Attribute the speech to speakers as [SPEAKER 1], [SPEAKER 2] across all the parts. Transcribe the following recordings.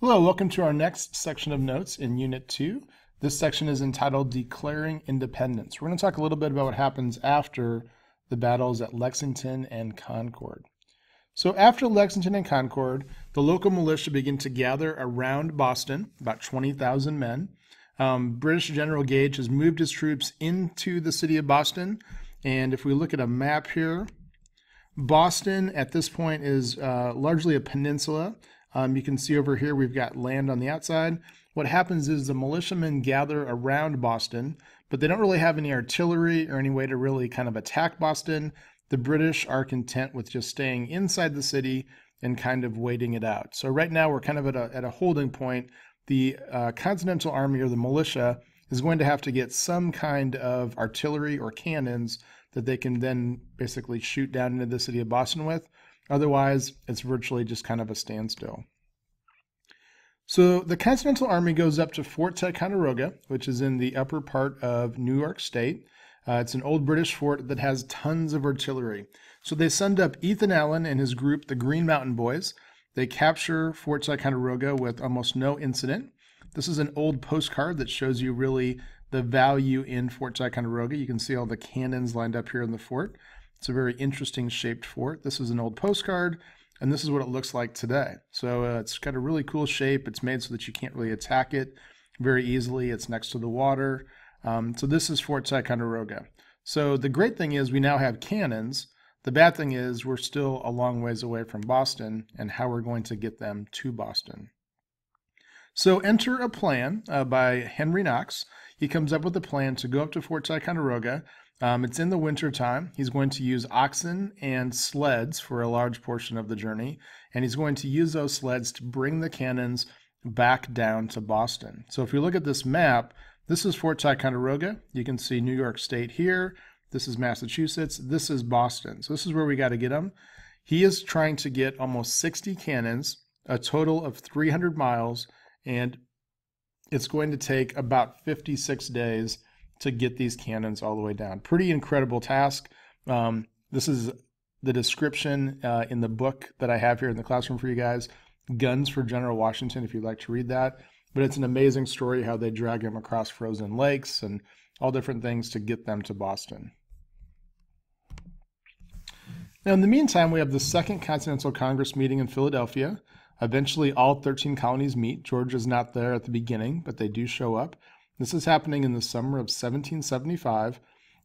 [SPEAKER 1] Hello, welcome to our next section of notes in Unit 2. This section is entitled Declaring Independence. We're going to talk a little bit about what happens after the battles at Lexington and Concord. So after Lexington and Concord, the local militia begin to gather around Boston, about 20,000 men. British General Gage has moved his troops into the city of Boston, and if we look at a map here, Boston at this point is largely a peninsula. You can see over here we've got land on the outside. What happens is the militiamen gather around Boston, but they don't really have any artillery or any way to really kind of attack Boston. The British are content with just staying inside the city and kind of waiting it out. So right now we're kind of at a holding point. The Continental Army, or the militia, is going to have to get some kind of artillery or cannons that they can then basically shoot down into the city of Boston with. Otherwise, it's virtually just kind of a standstill. So the Continental Army goes up to Fort Ticonderoga, which is in the upper part of New York State. It's an old British fort that has tons of artillery. So they send up Ethan Allen and his group, the Green Mountain Boys. They capture Fort Ticonderoga with almost no incident. This is an old postcard that shows you really the value in Fort Ticonderoga. You can see all the cannons lined up here in the fort. It's a very interesting shaped fort. This is an old postcard, and this is what it looks like today. So it's got a really cool shape. It's made so that you can't really attack it very easily. It's next to the water. So this is Fort Ticonderoga. So the great thing is we now have cannons. The bad thing is we're still a long ways away from Boston and how we're going to get them to Boston. So enter a plan by Henry Knox. He comes up with a plan to go up to Fort Ticonderoga. It's in the winter time. He's going to use oxen and sleds for a large portion of the journey, and he's going to use those sleds to bring the cannons back down to Boston. So if you look at this map, this is Fort Ticonderoga. You can see New York State here. This is Massachusetts. This is Boston. So this is where we got to get him. He is trying to get almost 60 cannons, a total of 300 miles, and it's going to take about 56 days to get these cannons all the way down. Pretty incredible task. This is the description in the book that I have here in the classroom for you guys, Guns for General Washington, if you'd like to read that. But it's an amazing story how they drag him across frozen lakes and all different things to get them to Boston. Now, in the meantime, we have the Second Continental Congress meeting in Philadelphia. Eventually, all 13 colonies meet. Georgia's not there at the beginning, but they do show up. This is happening in the summer of 1775,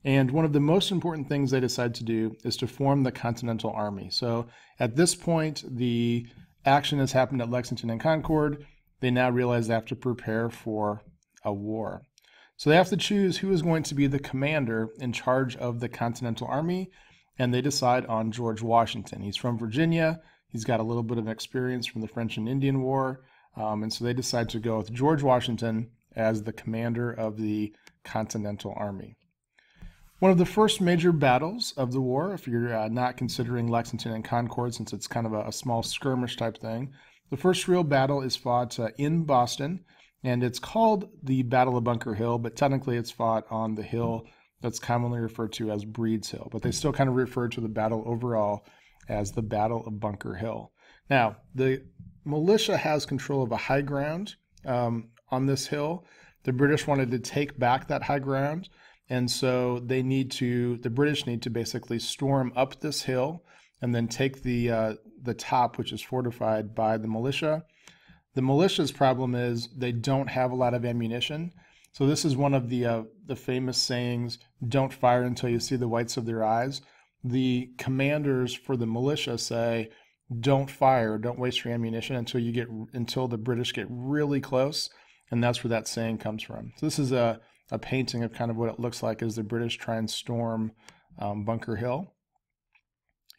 [SPEAKER 1] and one of the most important things they decide to do is to form the Continental Army. So at this point, the action has happened at Lexington and Concord. They now realize they have to prepare for a war. So they have to choose who is going to be the commander in charge of the Continental Army, and they decide on George Washington. He's from Virginia. He's got a little bit of experience from the French and Indian War, and so they decide to go with George Washington as the commander of the Continental Army. One of the first major battles of the war, if you're not considering Lexington and Concord, since it's kind of a small skirmish type thing, the first real battle is fought in Boston, and it's called the Battle of Bunker Hill, but technically it's fought on the hill that's commonly referred to as Breed's Hill, but they still kind of refer to the battle overall as the Battle of Bunker Hill. Now, the militia has control of a high ground on this hill. The British wanted to take back that high ground, and so the British need to basically storm up this hill and then take the top, which is fortified by the militia. The militia's problem is they don't have a lot of ammunition. So this is one of the famous sayings, don't fire until you see the whites of their eyes. The commanders for the militia say, don't fire, don't waste your ammunition until the British get really close. And that's where that saying comes from. So this is a painting of kind of what it looks like as the British try and storm Bunker Hill.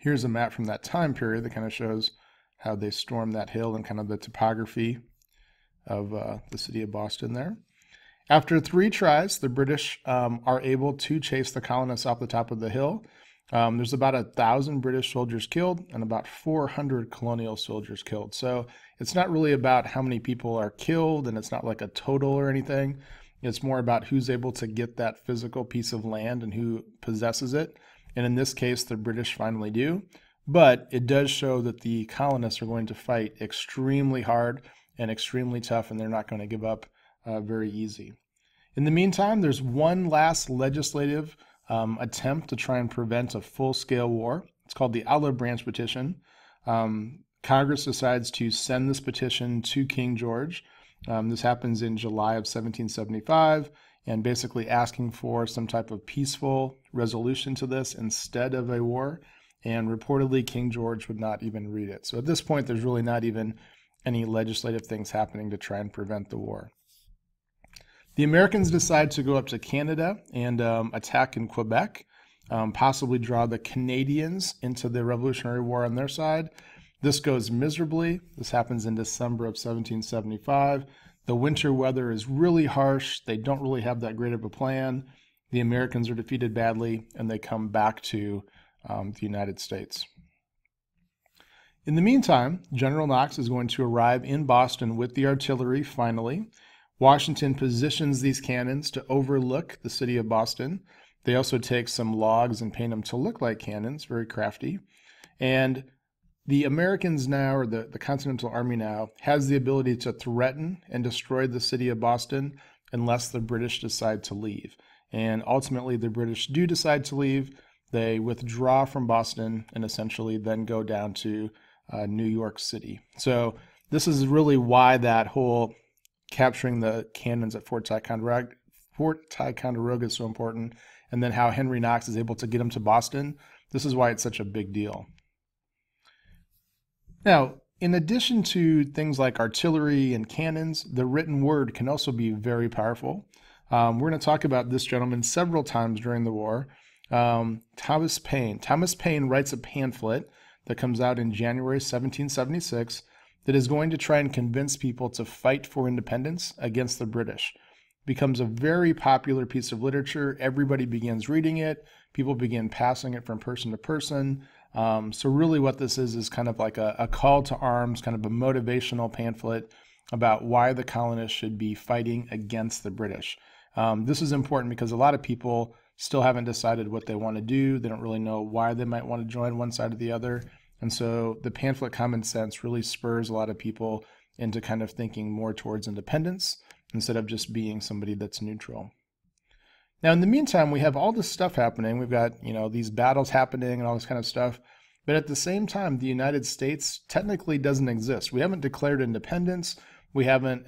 [SPEAKER 1] Here's a map from that time period that kind of shows how they stormed that hill and kind of the topography of the city of Boston there. After 3 tries, the British are able to chase the colonists off the top of the hill. There's about 1,000 British soldiers killed and about 400 colonial soldiers killed. So it's not really about how many people are killed, and it's not like a total or anything. It's more about who's able to get that physical piece of land and who possesses it. And in this case, the British finally do. But it does show that the colonists are going to fight extremely hard and extremely tough, and they're not going to give up very easy. In the meantime, there's one last legislative attempt to try and prevent a full-scale war. It's called the Olive Branch Petition. Congress decides to send this petition to King George. This happens in July of 1775, and basically asking for some type of peaceful resolution to this instead of a war. And reportedly, King George would not even read it. So at this point, there's really not even any legislative things happening to try and prevent the war. The Americans decide to go up to Canada and attack in Quebec, possibly draw the Canadians into the Revolutionary War on their side. This goes miserably. This happens in December of 1775. The winter weather is really harsh. They don't really have that great of a plan. The Americans are defeated badly, and they come back to the United States. In the meantime, General Knox is going to arrive in Boston with the artillery finally. Washington positions these cannons to overlook the city of Boston. They also take some logs and paint them to look like cannons, very crafty. And the Americans now, or the Continental Army now, has the ability to threaten and destroy the city of Boston unless the British decide to leave. And ultimately, the British do decide to leave. They withdraw from Boston and essentially then go down to New York City. So this is really why that whole capturing the cannons at Fort Ticonderoga is so important, and then how Henry Knox is able to get them to Boston. This is why it's such a big deal. Now, in addition to things like artillery and cannons, the written word can also be very powerful. We're going to talk about this gentleman several times during the war. Thomas Paine. Thomas Paine writes a pamphlet that comes out in January 1776 that is going to try and convince people to fight for independence against the British. It becomes a very popular piece of literature. Everybody begins reading it. People begin passing it from person to person. So really what this is kind of like a call to arms, kind of a motivational pamphlet about why the colonists should be fighting against the British. This is important because a lot of people still haven't decided what they want to do. They don't really know why they might want to join one side or the other. And so the pamphlet Common Sense really spurs a lot of people into kind of thinking more towards independence instead of just being somebody that's neutral. Now, in the meantime, we have all this stuff happening. We've got, these battles happening and all this kind of stuff. But at the same time, the United States technically doesn't exist. We haven't declared independence. We haven't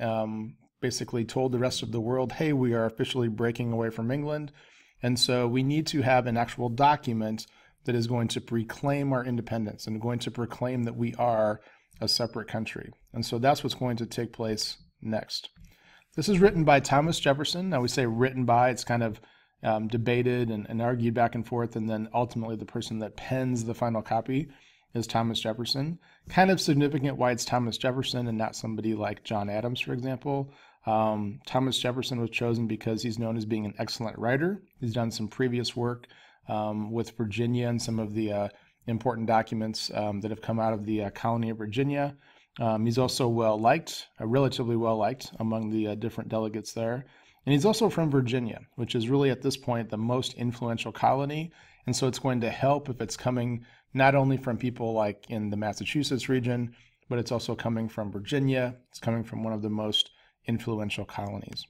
[SPEAKER 1] basically told the rest of the world, hey, we are officially breaking away from England. And so we need to have an actual document that is going to proclaim our independence and going to proclaim that we are a separate country. And so that's what's going to take place next. This is written by Thomas Jefferson. Now we say written by, it's kind of debated and argued back and forth, and then ultimately the person that pens the final copy is Thomas Jefferson. Kind of significant why it's Thomas Jefferson and not somebody like John Adams, for example. Thomas Jefferson was chosen because he's known as being an excellent writer. He's done some previous work with Virginia and some of the important documents that have come out of the colony of Virginia. He's also well-liked, relatively well-liked among the different delegates there. And he's also from Virginia, which is really at this point the most influential colony. And so it's going to help if it's coming not only from people like in the Massachusetts region, but it's also coming from Virginia. It's coming from one of the most influential colonies.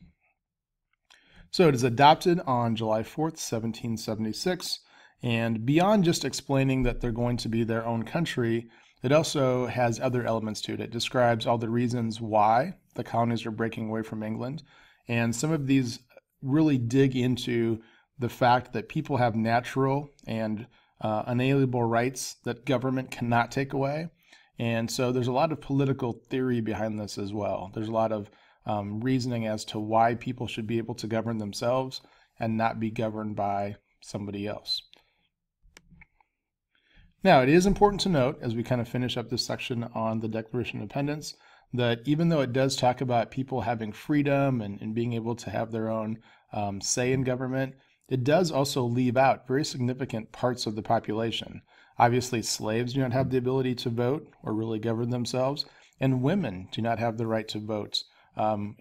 [SPEAKER 1] So it is adopted on July 4th, 1776. And beyond just explaining that they're going to be their own country, it also has other elements to it. It describes all the reasons why the colonies are breaking away from England. And some of these really dig into the fact that people have natural and unalienable rights that government cannot take away. And so there's a lot of political theory behind this as well. There's a lot of reasoning as to why people should be able to govern themselves and not be governed by somebody else. Now, it is important to note, as we kind of finish up this section on the Declaration of Independence, that even though it does talk about people having freedom and being able to have their own say in government, it does also leave out very significant parts of the population. Obviously, slaves do not have the ability to vote or really govern themselves, and women do not have the right to vote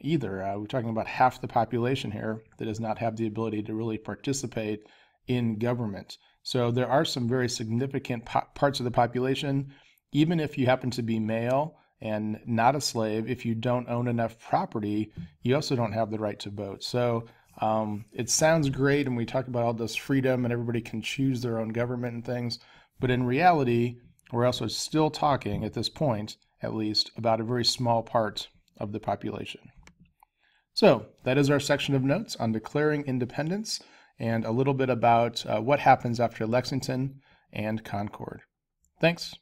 [SPEAKER 1] either. We're talking about half the population here that does not have the ability to really participate in government. So there are some very significant parts of the population, even if you happen to be male and not a slave, if you don't own enough property, you also don't have the right to vote. So it sounds great, and we talk about all this freedom and everybody can choose their own government and things, but in reality, we're also still talking, at this point at least, about a very small part of the population. So that is our section of notes on declaring independence and a little bit about what happens after Lexington and Concord. Thanks.